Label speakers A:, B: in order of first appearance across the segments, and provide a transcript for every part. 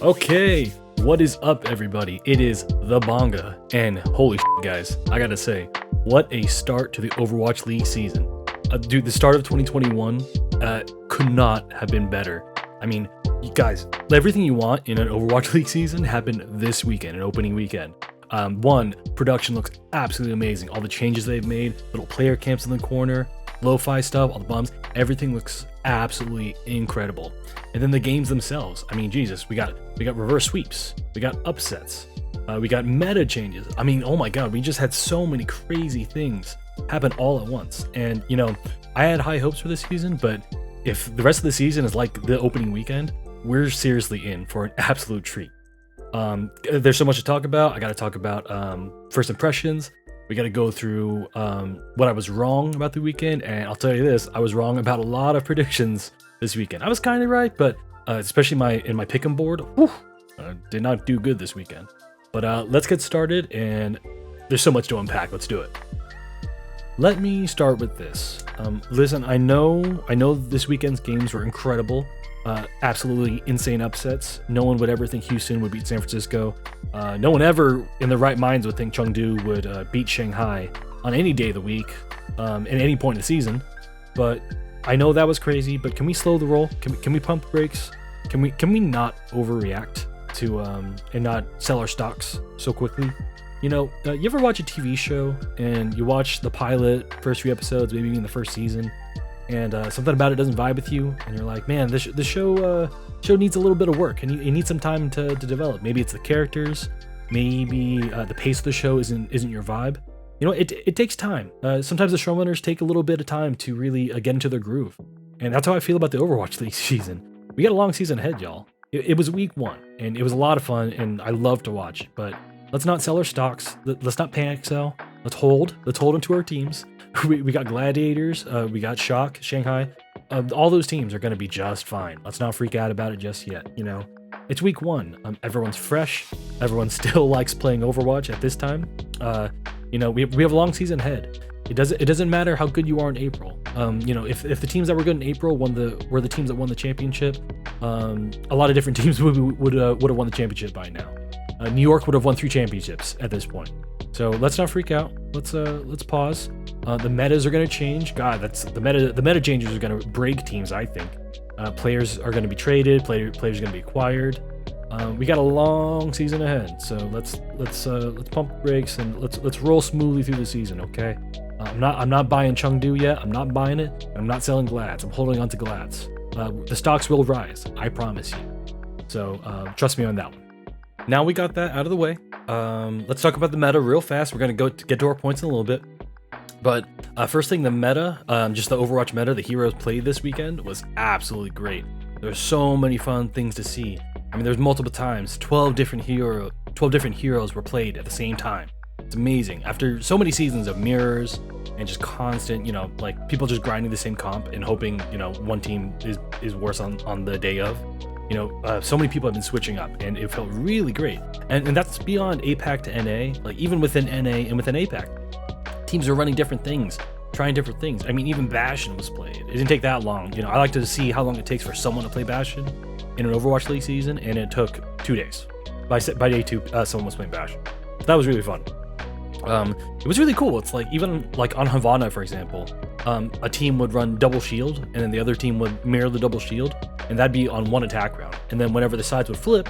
A: Okay, what is up, everybody? It is the Bonga, and holy shit, guys, I gotta say, what a start to the Overwatch League season. Dude, the start of 2021 could not have been better. I mean, you guys, everything you want in an Overwatch League season happened this weekend, an opening weekend. One, production looks absolutely amazing. All the changes they've made, little player camps in the corner, lo-fi stuff, all the bums, everything looks absolutely incredible. And then the games themselves, I mean, Jesus, we got reverse sweeps, we got upsets, we got meta changes. I mean, oh my god, we just had so many crazy things happen all at once. And you know, I had high hopes for this season, but if the rest of the season is like the opening weekend, we're seriously in for an absolute treat. There's so much to talk about. I got to talk about first impressions. We got to go through what I was wrong about the weekend, and I'll tell you this: I was wrong about a lot of predictions this weekend. I was kind of right, but especially in my pick'em board, did not do good this weekend. But let's get started, and there's so much to unpack. Let's do it. Let me start with this. Listen, I know this weekend's games were incredible. Absolutely insane upsets. No one would ever think Houston would beat San Francisco. No one ever in their right minds would think Chengdu would beat Shanghai on any day of the week, at any point in the season. But I know that was crazy. But can we slow the roll? Can we pump brakes? Can we not overreact to and not sell our stocks so quickly? You know, you ever watch a TV show and you watch the pilot, first few episodes, maybe even the first season, and something about it doesn't vibe with you, and you're like, man, the show needs a little bit of work, and it needs some time to develop. Maybe it's the characters, maybe the pace of the show isn't your vibe. You know, it takes time. Sometimes the showrunners take a little bit of time to really get into their groove, and that's how I feel about the Overwatch League season. We got a long season ahead, y'all. It was week 1, and it was a lot of fun, and I love to watch. But let's not sell our stocks. Let's not panic sell. Let's hold into our teams. We got Gladiators, we got Shock, Shanghai. All those teams are going to be just fine. Let's not freak out about it just yet. You know, it's week 1. Everyone's fresh. Everyone still likes playing Overwatch at this time. You know, we have a long season ahead. It doesn't matter how good you are in April. You know, if the teams that were good in April were the teams that won the championship, a lot of different teams would have won the championship by now. New York would have won 3 championships at this point. So let's not freak out. Let's pause. The metas are going to change. God, that's the meta changes are going to break teams, I think. Players are going to be traded. Players are going to be acquired. We got a long season ahead, so let's pump the brakes and let's roll smoothly through the season, okay? I'm not buying Chengdu yet. I'm not buying it. I'm not selling Glads. I'm holding on to Glads. The stocks will rise, I promise you. So trust me on that one. Now we got that out of the way. Let's talk about the meta real fast. We're gonna get to our points in a little bit. But first thing, the meta, just the Overwatch meta, the heroes played this weekend was absolutely great. There's so many fun things to see. I mean, there's multiple times 12 different heroes were played at the same time. It's amazing. After so many seasons of mirrors and just constant, you know, like people just grinding the same comp and hoping, you know, one team is worse on the day of. You know, so many people have been switching up, and it felt really great. And that's beyond APAC to NA. Like even within NA and within APAC, teams are running different things, trying different things. I mean, even Bastion was played. It didn't take that long. You know, I like to see how long it takes for someone to play Bastion in an Overwatch League season, and it took 2 days. By day 2, someone was playing Bastion. So that was really fun. It was really cool. It's like even like on Havana, for example, a team would run double shield, and then the other team would mirror the double shield, and that'd be on one attack round. And then whenever the sides would flip,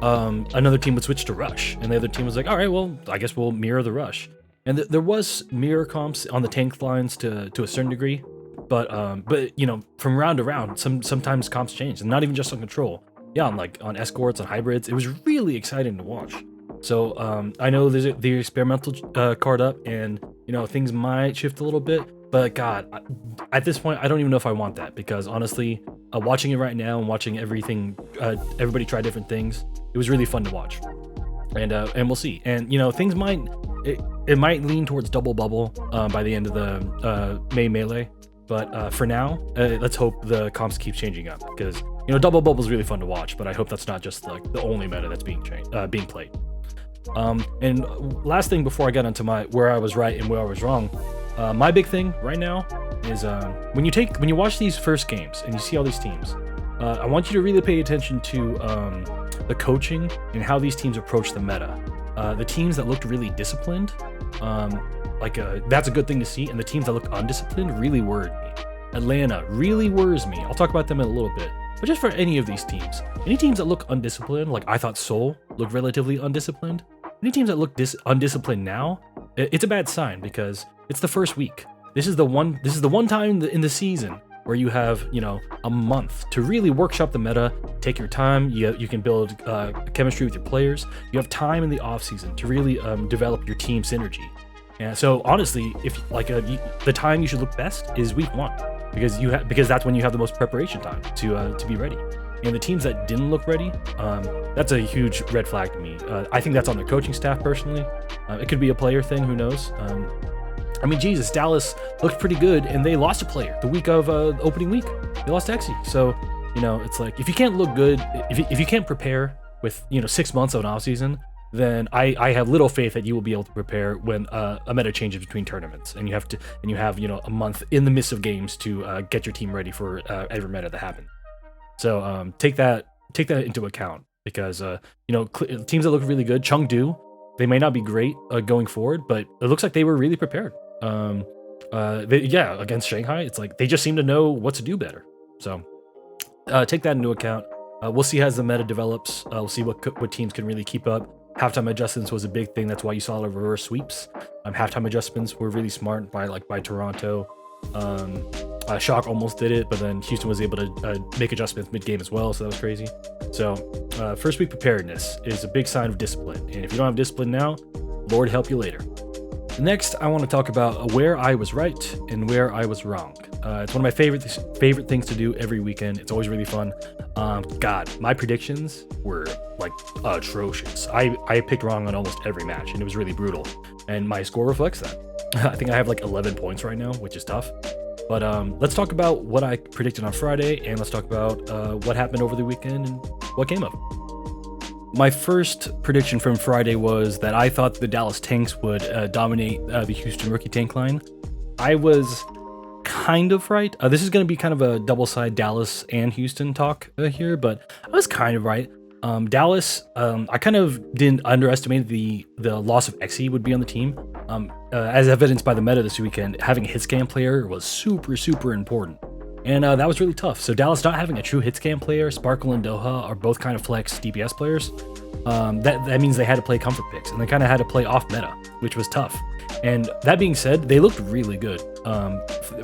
A: another team would switch to rush, and the other team was like, all right, well, I guess we'll mirror the rush. And there was mirror comps on the tank lines to a certain degree, but you know, from round to round, sometimes comps change, and not even just on control. Yeah, on escorts, on hybrids, it was really exciting to watch. So I know there's the experimental card up, and you know, things might shift a little bit. But God, at this point, I don't even know if I want that, because honestly, watching it right now and watching everybody try different things, it was really fun to watch. And we'll see. And you know, things might lean towards double bubble by the end of the May melee. But for now, let's hope the comps keep changing up, because you know, double bubble is really fun to watch. But I hope that's not just like the only meta that's being played. And last thing before I get into where I was right and where I was wrong. My big thing right now is when you watch these first games and you see all these teams, I want you to really pay attention to the coaching and how these teams approach the meta. The teams that looked really disciplined, that's a good thing to see, and the teams that looked undisciplined really worried me. Atlanta really worries me. I'll talk about them in a little bit. But just for any of these teams, any teams that look undisciplined, like I thought Seoul looked relatively undisciplined, any teams that look undisciplined now, it's a bad sign because it's the first week. This is the one time in the season where you have, a month to really workshop the meta, take your time. You can build chemistry with your players. You have time in the off season to really develop your team synergy. And so honestly, if the time you should look best is week 1. Because that's when you have the most preparation time to be ready. And the teams that didn't look ready, that's a huge red flag to me. I think that's on their coaching staff personally. It could be a player thing, who knows? Jesus, Dallas looked pretty good, and they lost a player the week of opening week. They lost Exy. So, it's like, if you can't look good, if you can't prepare with 6 months of an off season, then I have little faith that you will be able to prepare when a meta changes between tournaments, and you have a month in the midst of games to get your team ready for every meta that happens. So take that into account, because teams that look really good, Chengdu, they may not be great going forward, but it looks like they were really prepared. Against Shanghai, it's like they just seem to know what to do better. So take that into account. We'll see as the meta develops. We'll see what teams can really keep up. Halftime adjustments was a big thing. That's why you saw a lot of reverse sweeps. Halftime adjustments were really smart by Toronto. Shock almost did it, but then Houston was able to make adjustments mid-game as well, so that was crazy. So first week preparedness is a big sign of discipline, and if you don't have discipline now, Lord help you later. Next, I want to talk about where I was right and where I was wrong. It's one of my favorite things to do every weekend. It's always really fun. My predictions were atrocious. I picked wrong on almost every match, and it was really brutal. And my score reflects that. I think I have 11 points right now, which is tough. But let's talk about what I predicted on Friday, and let's talk about what happened over the weekend and what came up. My first prediction from Friday was that I thought the Dallas Tanks would dominate the Houston rookie tank line. I was kind of right. This is going to be kind of a double-side Dallas and Houston talk here, but I was kind of right. Dallas, I kind of didn't underestimate the loss of Exy would be on the team. As evidenced by the meta this weekend, having a Hitscan player was super, super important. And that was really tough. So Dallas not having a true Hitscan player, Sparkle and Doha are both kind of flex DPS players. That means they had to play comfort picks, and they kind of had to play off meta, which was tough. And that being said, they looked really good.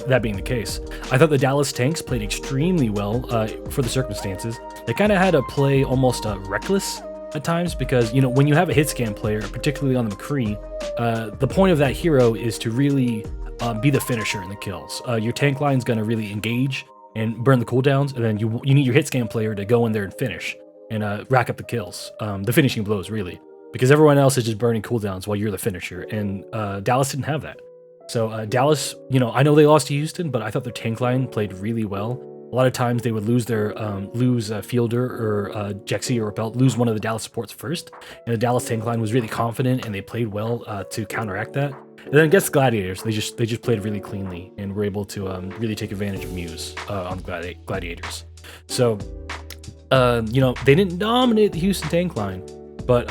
A: That being the case, I thought the Dallas Tanks played extremely well for the circumstances. They kind of had to play almost reckless at times, because when you have a Hitscan player, particularly on the McCree, the point of that hero is to really be the finisher in the kills. Your tank line's going to really engage and burn the cooldowns, and then you need your Hitscan player to go in there and finish and rack up the kills, the finishing blows really, because everyone else is just burning cooldowns while you're the finisher, and Dallas didn't have that. So Dallas, I know they lost to Houston, but I thought their tank line played really well. A lot of times they would lose their Fielder or Jexy or Repel, lose one of the Dallas supports first, and the Dallas tank line was really confident, and they played well to counteract that. And then against Gladiators, they just played really cleanly and were able to really take advantage of Muze on Gladiators. So, they didn't dominate the Houston tank line, but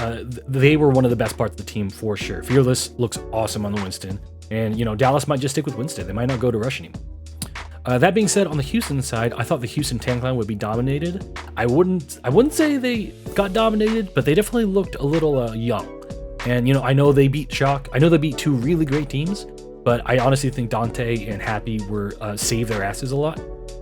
A: they were one of the best parts of the team for sure. Fearless looks awesome on the Winston, and Dallas might just stick with Winston. They might not go to Rush anymore. That being said, on the Houston side, I thought the Houston tank line would be dominated. I wouldn't say they got dominated, but they definitely looked a little young. And I know they beat Shock. I know they beat two really great teams, but I honestly think Dante and Happy were saved their asses a lot.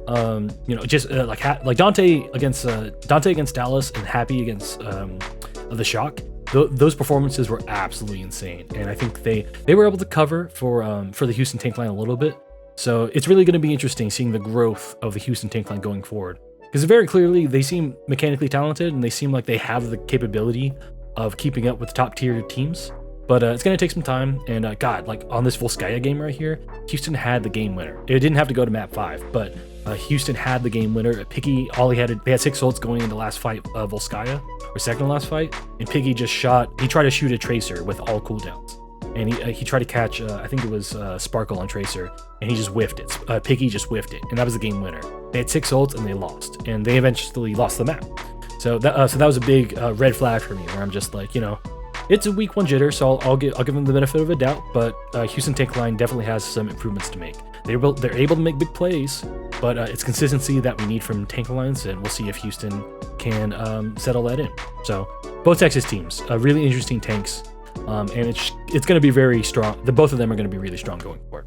A: Like Dante against Dallas and Happy against the Shock. Those performances were absolutely insane, and I think they were able to cover for the Houston tank line a little bit. So it's really going to be interesting seeing the growth of the Houston tank line going forward, because very clearly they seem mechanically talented and they seem like they have the capability of keeping up with top tier teams. But it's going to take some time, and on this Volskaya game right here, Houston had the game winner. It didn't have to go to map 5, but Houston had the game winner. Piggy, they had 6 ults going in the last fight of Volskaya, or second to last fight, and Piggy he tried to shoot a Tracer with all cooldowns. And he tried to catch, I think it was Sparkle on Tracer, and he just whiffed it. Piggy just whiffed it, and that was the game winner. They had 6 ults, and they lost, and they eventually lost the map. So that was a big red flag for me, where I'm just like, it's a week 1 jitter, so I'll give them the benefit of a doubt. But Houston tank line definitely has some improvements to make. They're able to make big plays, but it's consistency that we need from tank lines, and we'll see if Houston can settle that in. So both Texas teams, really interesting tanks, and it's going to be very strong. Both of them are going to be really strong going forward.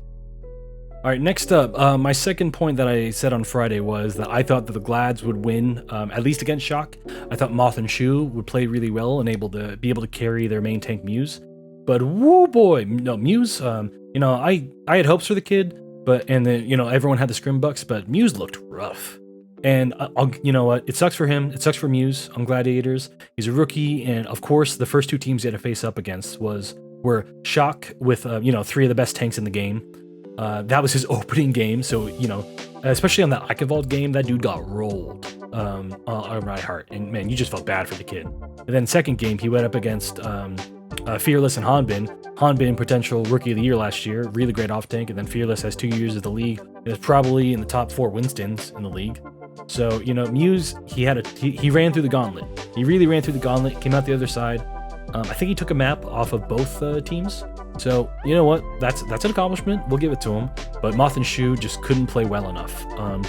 A: All right, next up, my second point that I said on Friday was that I thought that the Glads would win, at least against Shock. I thought Moth and Shu would play really well and be able to carry their main tank Muze. But woo boy, no, Muze, I had hopes for the kid, and then, everyone had the scrim bucks, but Muze looked rough. And you know what? It sucks for him. It sucks for Muze on Gladiators. He's a rookie, and of course, the first 2 teams he had to face up against were Shock with 3 of the best tanks in the game. That was his opening game, so especially on that Eikevald game, that dude got rolled on Reinhardt, and man, you just felt bad for the kid. And then second game, he went up against Fearless and Hanbin. Hanbin, potential rookie of the year last year, really great off tank, and then Fearless has 2 years of the league. It was probably in the top 4 Winstons in the league. So Muze, he ran through the gauntlet. He really ran through the gauntlet. Came out the other side. I think he took a map off of both teams. So, you know what? That's an accomplishment. We'll give it to him. But Moth and Shu just couldn't play well enough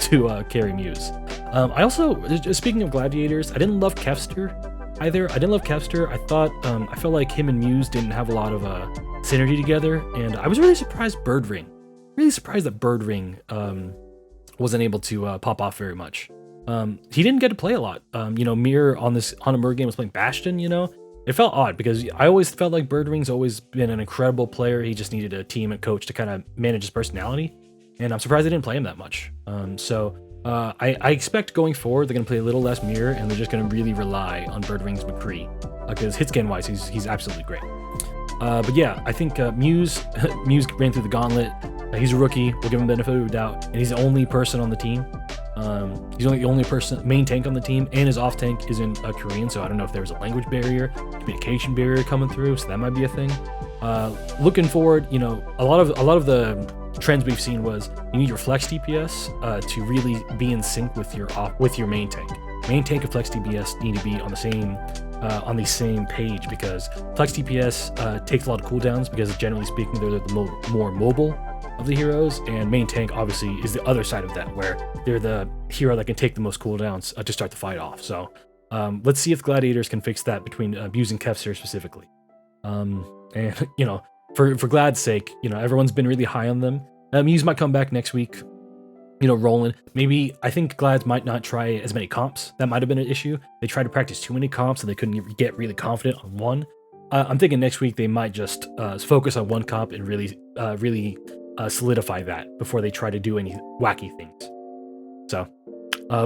A: to carry Muze. I also, speaking of Gladiators, I didn't love Kefster either. I didn't love Kefster. I felt like him and Muze didn't have a lot of synergy together. And I was really surprised Birdring. Really surprised that Birdring wasn't able to pop off very much. He didn't get to play a lot. Mir on a Mer game was playing Bastion, It felt odd because I always felt like Birdring's always been an incredible player. He just needed a team and coach to kind of manage his personality. And I'm surprised they didn't play him that much. I expect going forward, they're going to play a little less Mirror, and they're just going to really rely on Birdring's McCree. Because Hitscan-wise, he's absolutely great. But yeah, I think Muze ran through the gauntlet. He's a rookie. We'll give him the benefit of the doubt. And he's the only person on the team. He's only the only main tank on the team, and his off tank is in Korean, so I don't know if there was a language barrier, communication barrier coming through, so that might be a thing. Looking forward, a lot of the trends we've seen was you need your flex DPS to really be in sync with your main tank. Main tank and flex DPS need to be on the same page, because flex DPS takes a lot of cooldowns because generally speaking they're the more mobile of the heroes, and main tank obviously is the other side of that, where they're the hero that can take the most cooldowns to start the fight off. So let's see if Gladiators can fix that between Muze and Kefster specifically. And for Glad's sake, everyone's been really high on them. Muze might come back next week, rolling. Maybe I think Glads might not try as many comps. That might have been an issue. They tried to practice too many comps and they couldn't get really confident on one. I'm thinking next week they might just focus on one comp and really solidify that before they try to do any wacky things. So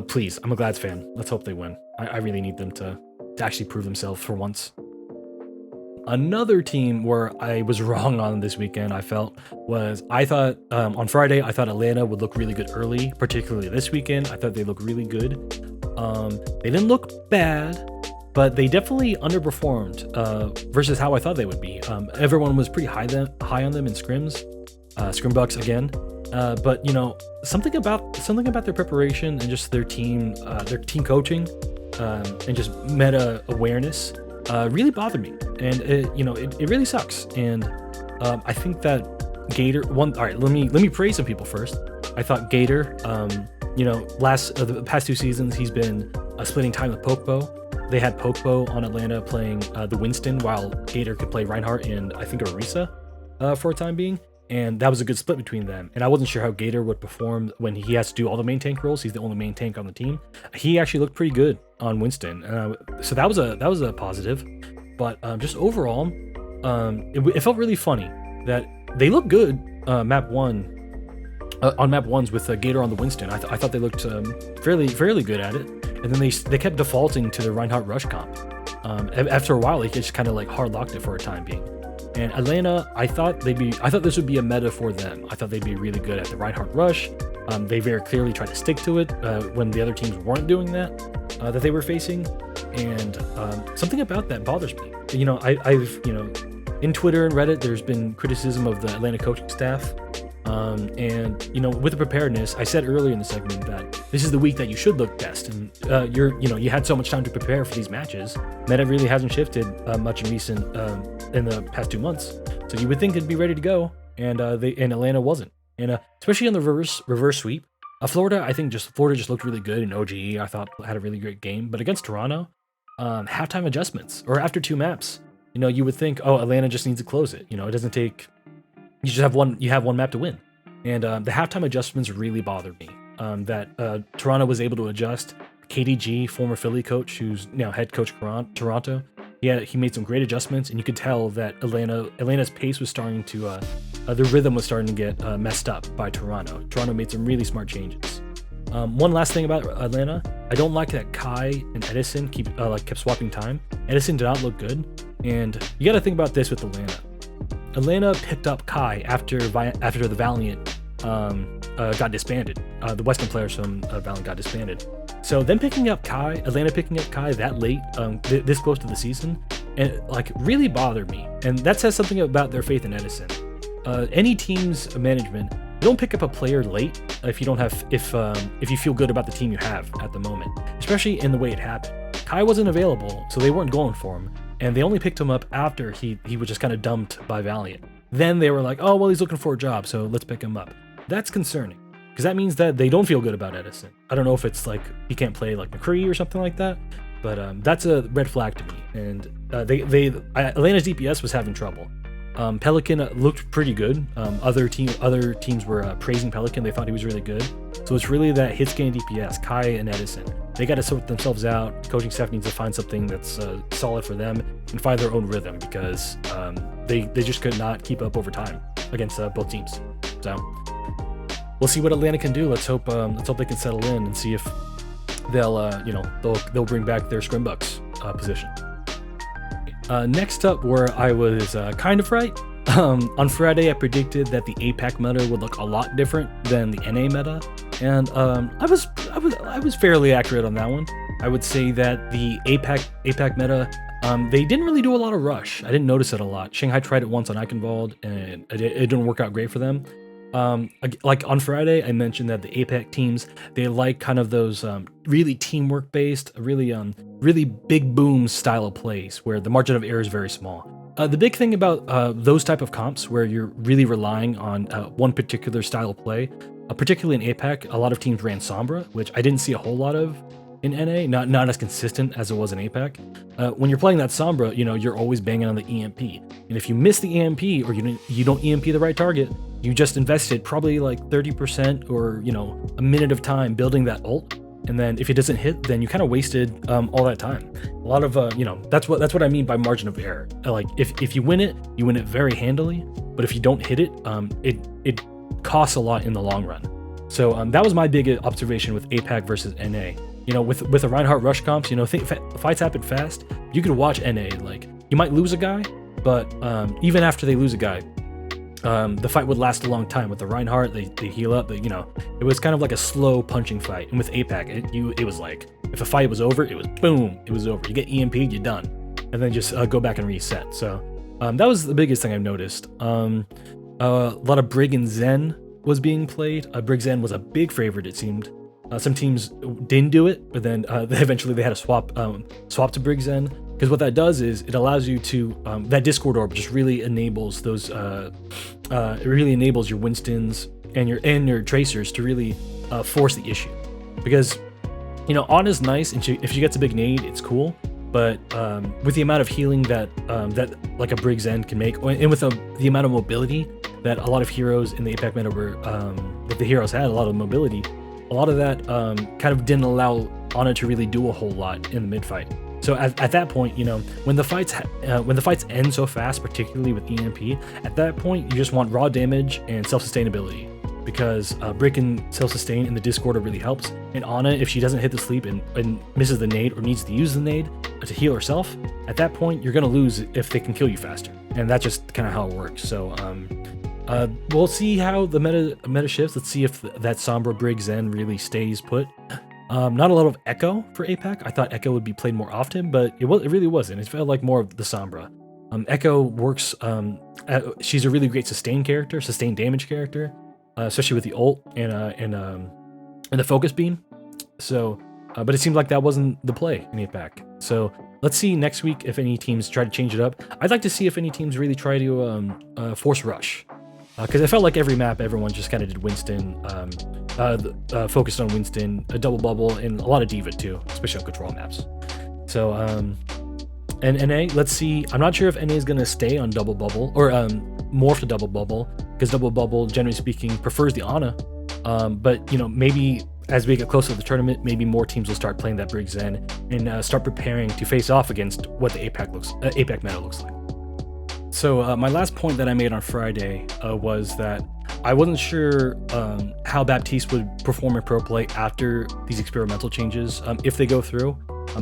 A: please, I'm a Glads fan. Let's hope they win. I really need them to actually prove themselves for once. Another team where I was wrong on this weekend, I thought on Friday, I thought Atlanta would look really good early, particularly this weekend. I thought they looked really good. They didn't look bad, but they definitely underperformed versus how I thought they would be. Everyone was pretty high on them in scrims, scrim bucks again. But something about their preparation and just their team coaching, and just meta awareness really bothered me, and it really sucks. And I think that Gator all right, let me praise some people first. I thought Gator, the past 2 seasons he's been splitting time with Pokebo. They had Pokebo on Atlanta playing the Winston, while Gator could play Reinhardt and I think Orisa for a time being. And that was a good split between them. And I wasn't sure how Gator would perform when he has to do all the main tank roles. He's the only main tank on the team. He actually looked pretty good on Winston. So that was a positive. But just overall, it felt really funny that they looked good on map ones with Gator on the Winston. I thought they looked fairly good at it. And then they kept defaulting to the Reinhardt Rush comp. After a while, they just kind of like hard locked it for a time being. And Atlanta, I thought this would be a meta for them. I thought they'd be really good at the Reinhardt Rush. They very clearly tried to stick to it when the other teams weren't doing that they were facing. And something about that bothers me. I've in Twitter and Reddit, there's been criticism of the Atlanta coaching staff And with the preparedness, I said earlier in the segment that this is the week that you should look best, and you had so much time to prepare for these matches. Meta really hasn't shifted much in the past 2 months, so you would think it'd be ready to go, and Atlanta wasn't, and especially on the reverse sweep. Florida just looked really good, and OGE I thought had a really great game, but against Toronto, halftime adjustments or after 2 maps, you would think, oh, Atlanta just needs to close it. It doesn't take. You just have one map to win, and the halftime adjustments really bothered me. That Toronto was able to adjust. KDG, former Philly coach, who's now head coach Toronto, he made some great adjustments, and you could tell that Atlanta's pace was starting to, the rhythm was starting to get messed up by Toronto. Toronto made some really smart changes. One last thing about Atlanta, I don't like that Kai and Edison kept swapping time. Edison did not look good, and you got to think about this with Atlanta. Atlanta picked up Kai after the Valiant got disbanded. The Western players from Valiant got disbanded. So then Atlanta picking up Kai that late, this close to the season, and really bothered me. And that says something about their faith in Edison. Any team's management, don't pick up a player late if you feel good about the team you have at the moment, especially in the way it happened. Kai wasn't available, so they weren't going for him, and they only picked him up after he was just kind of dumped by Valiant. Then they were like, oh, well, he's looking for a job, so let's pick him up. That's concerning, because that means that they don't feel good about Edison. I don't know if it's like he can't play like McCree or something like that, but that's a red flag to me. And Atlanta's DPS was having trouble. Pelican looked pretty good. Other teams were praising Pelican. They thought he was really good. So it's really that Hitscan DPS, Kai and Edison. They got to sort themselves out. Coaching staff needs to find something that's solid for them and find their own rhythm, because they just could not keep up over time against both teams. So we'll see what Atlanta can do. Let's hope they can settle in and see if they'll bring back their Scrimbucks position. Next up, where I was kind of right. On Friday, I predicted that the APAC meta would look a lot different than the NA meta, and I was fairly accurate on that one. I would say that the APAC meta, they didn't really do a lot of rush. I didn't notice it a lot. Shanghai tried it once on Eichenwald, and it didn't work out great for them. Like on Friday, I mentioned that the APAC teams, they like kind of those really teamwork based, really big boom style of plays where the margin of error is very small. The big thing about those type of comps where you're really relying on one particular style of play, particularly in APAC, a lot of teams ran Sombra, which I didn't see a whole lot of in NA, not as consistent as it was in APAC. When you're playing that Sombra, you're always banging on the EMP, and if you miss the EMP or you don't EMP the right target, you just invested probably like 30% or a minute of time building that ult, and then if it doesn't hit, then you kind of wasted all that time. A lot of that's what I mean by margin of error. Like if you win it very handily, but if you don't hit it, it costs a lot in the long run. So that was my big observation with APAC versus NA. With the Reinhardt rush comps, fights happen fast. You could watch NA, like you might lose a guy, but even after they lose a guy, the fight would last a long time. With the Reinhardt, they heal up, but it was kind of like a slow punching fight. And with APAC, it was like if a fight was over, it was boom, it was over. You get EMP'd, you're done, and then just go back and reset. So that was the biggest thing I've noticed. A lot of Brig and Zen was being played. Brig Zen was a big favorite, it seemed. Some teams didn't do it, but then eventually they had to swap to Brig Zen, because what that does is it allows you to that Discord orb just really enables those it really enables your Winstons and your Tracers to really force the issue, because Ana's nice, and if she gets a big nade, it's cool, but with the amount of healing that like a Brig Zen can make, and with the amount of mobility that a lot of heroes in the APAC meta were that the heroes had, a lot of mobility. A lot of that kind of didn't allow Ana to really do a whole lot in the mid fight. So at that point, when the fights end so fast, particularly with EMP, at that point you just want raw damage and self-sustainability, because Brick and self-sustain in the Discord really helps. And Ana, if she doesn't hit the sleep and misses the nade or needs to use the nade to heal herself, at that point you're gonna lose if they can kill you faster, and that's just kind of how it works. So we'll see how the meta shifts. Let's see if that Sombra Brig Zen really stays put. Not a lot of Echo for APAC. I thought Echo would be played more often, but it really wasn't. It felt like more of the Sombra. Echo works. She's a really great sustain damage character, especially with the ult and the focus beam. So, but it seemed like that wasn't the play in APAC. So let's see next week if any teams try to change it up. I'd like to see if any teams really try to force rush. Because I felt like every map, everyone just kind of did Winston, focused on Winston, a double bubble, and a lot of D.Va too, especially on control maps. So, and NA, let's see. I'm not sure if NA is going to stay on double bubble or morph to double bubble, because double bubble, generally speaking, prefers the Ana. But, you know, maybe as we get closer to the tournament, maybe more teams will start playing that Brig Zen and start preparing to face off against what the APAC meta looks like. So my last point that I made on Friday was that I wasn't sure how Baptiste would perform in pro play after these experimental changes, if they go through.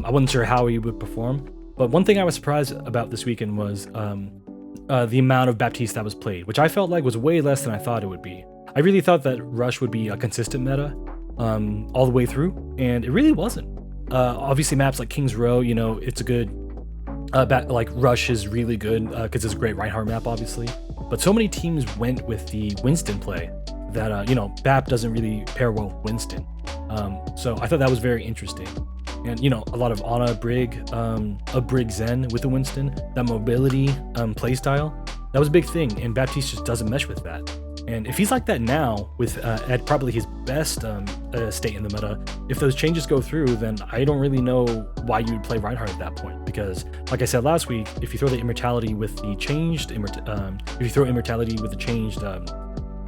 A: I wasn't sure how he would perform. But one thing I was surprised about this weekend was the amount of Baptiste that was played, which I felt like was way less than I thought it would be. I really thought that Rush would be a consistent meta all the way through, and it really wasn't. Obviously, maps like King's Row, you know, it's a good... like Rush is really good because it's a great Reinhardt map, obviously. But so many teams went with the Winston play that, you know, Bap doesn't really pair well with Winston. So I thought that was very interesting. And, you know, a lot of Ana Brig, a Brig Zen with the Winston, that mobility playstyle, that was a big thing. And Baptiste just doesn't mesh with that. And if he's like that now, with at probably his best state in the meta, if those changes go through, then I don't really know why you would play Reinhardt at that point. Because, like I said last week, if you throw the immortality with the changed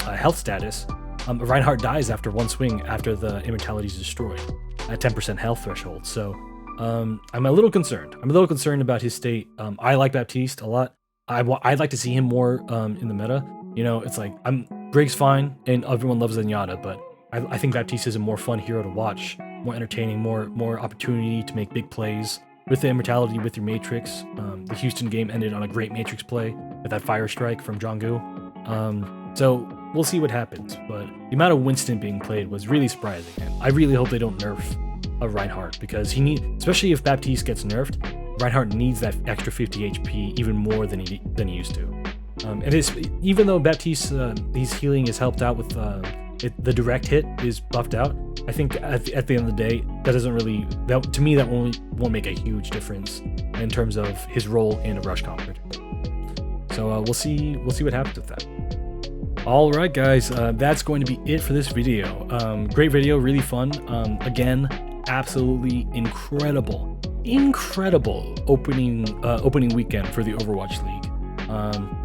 A: health status, Reinhardt dies after one swing after the immortality is destroyed at 10% health threshold. So I'm a little concerned. I'm a little concerned about his state. I like Baptiste a lot. I'd like to see him more in the meta. You know, it's like, Brig's fine, and everyone loves Zenyatta, but I think Baptiste is a more fun hero to watch, more entertaining, more opportunity to make big plays. With the immortality, with your Matrix, the Houston game ended on a great Matrix play with that Fire Strike from Jonggu. So we'll see what happens, but the amount of Winston being played was really surprising, and I really hope they don't nerf Reinhardt, because especially if Baptiste gets nerfed, Reinhardt needs that extra 50 HP even more than he used to. And even though Baptiste, his healing is helped out with the direct hit is buffed out, I think at the end of the day, that doesn't really, to me, that won't make a huge difference in terms of his role in a rush conflict. So we'll see what happens with that. All right, guys, that's going to be it for this video. Great video, really fun. Again, absolutely incredible opening weekend for the Overwatch League.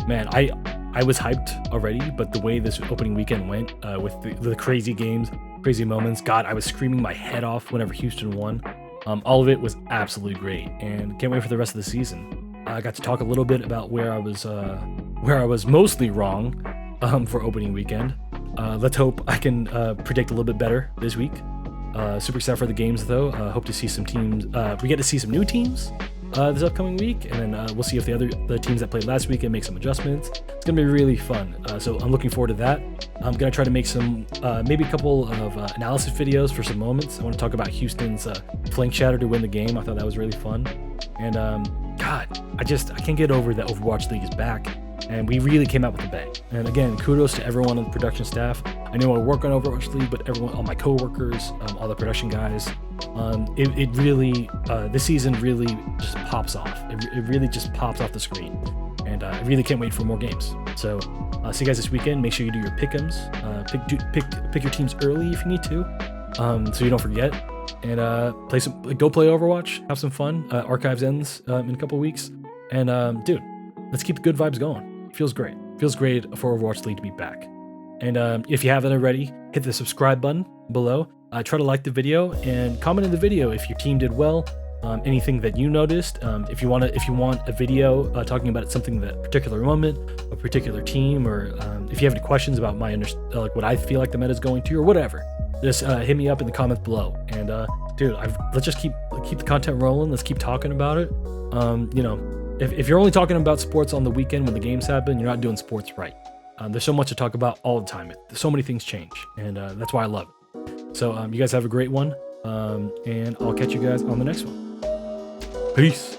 A: Man, I was hyped already, but the way this opening weekend went with the crazy games, crazy moments, God, I was screaming my head off whenever Houston won. All of it was absolutely great, and can't wait for the rest of the season. I got to talk a little bit about where I was mostly wrong for opening weekend. Let's hope I can predict a little bit better this week. Super excited for the games, though. Hope to see some teams. We get to see some new teams this upcoming week, and then we'll see if the teams that played last week and make some adjustments. It's gonna be really fun. So I'm looking forward to that. I'm gonna try to make some maybe a couple of analysis videos for some moments. I want to talk about Houston's flank shatter to win the game. I thought that was really fun. And God, I can't get over that Overwatch League is back, and we really came out with a bang. And again, kudos to everyone on the production staff. I know I work on Overwatch League, but everyone, all my coworkers, all the production guys, it really, this season really just pops off. It really just pops off the screen, and I really can't wait for more games. So see you guys this weekend. Make sure you do your pick'ems. Pick your teams early if you need to, so you don't forget. And go play Overwatch, have some fun. Archives ends in a couple weeks, and dude, let's keep the good vibes going. Feels great. Feels great for Overwatch League to be back. And if you haven't already, hit the subscribe button below. Try to like the video and comment in the video if your team did well. Anything that you noticed. If you want a video talking about something, that particular moment, a particular team, or if you have any questions about like what I feel like the meta is going to, or whatever, just hit me up in the comments below. And dude, let's just keep the content rolling. Let's keep talking about it. You know, if you're only talking about sports on the weekend when the games happen, you're not doing sports right. There's so much to talk about all the time. So many things change, and that's why I love it. So you guys have a great one, and I'll catch you guys on the next one. Peace.